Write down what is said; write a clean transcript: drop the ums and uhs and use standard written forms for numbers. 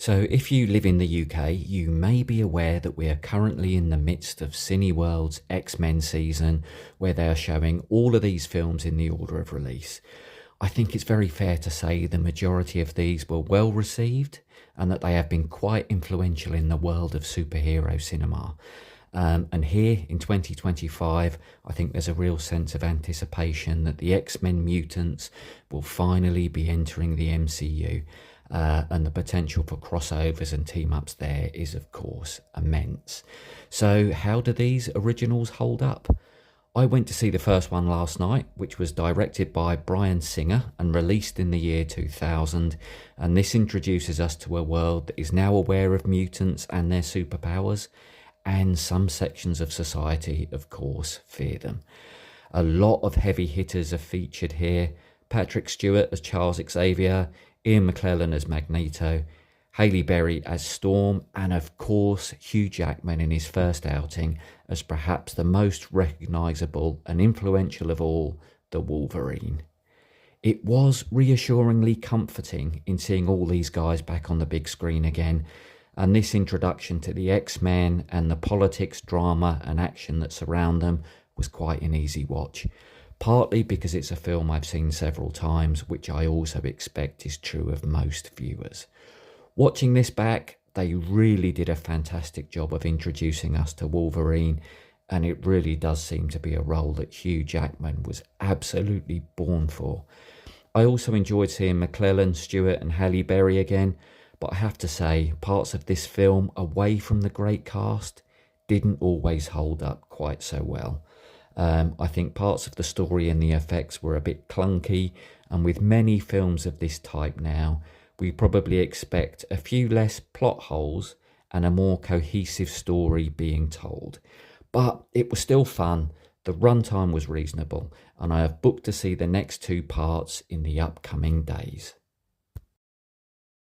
So, if you live in the UK, you may be aware that we are currently in the midst of Cineworld's X-Men season, where they are showing all of these films in the order of release. I think it's very fair to say the majority of these were well received and that they have been quite influential in the world of superhero cinema. And here in 2025, I think there's a real sense of anticipation that the X-Men mutants will finally be entering the MCU. And the potential for crossovers and team-ups there is, of course, immense. So how do these originals hold up? I went to see the first one last night, which was directed by Bryan Singer and released in the year 2000. And this introduces us to a world that is now aware of mutants and their superpowers, and some sections of society, of course, fear them. A lot of heavy hitters are featured here. Patrick Stewart as Charles Xavier, Ian McKellen as Magneto, Halle Berry as Storm, and of course Hugh Jackman in his first outing as perhaps the most recognisable and influential of all, the Wolverine. It was reassuringly comforting in seeing all these guys back on the big screen again, and this introduction to the X-Men and the politics, drama and action that surround them was quite an easy watch. Partly because it's a film I've seen several times, which I also expect is true of most viewers. Watching this back, they really did a fantastic job of introducing us to Wolverine, and it really does seem to be a role that Hugh Jackman was absolutely born for. I also enjoyed seeing McKellen, Stewart and Halle Berry again, but I have to say, parts of this film, away from the great cast, didn't always hold up quite so well. I think parts of the story and the effects were a bit clunky, and with many films of this type now, we probably expect a few less plot holes and a more cohesive story being told. But it was still fun, the runtime was reasonable, and I have booked to see the next two parts in the upcoming days.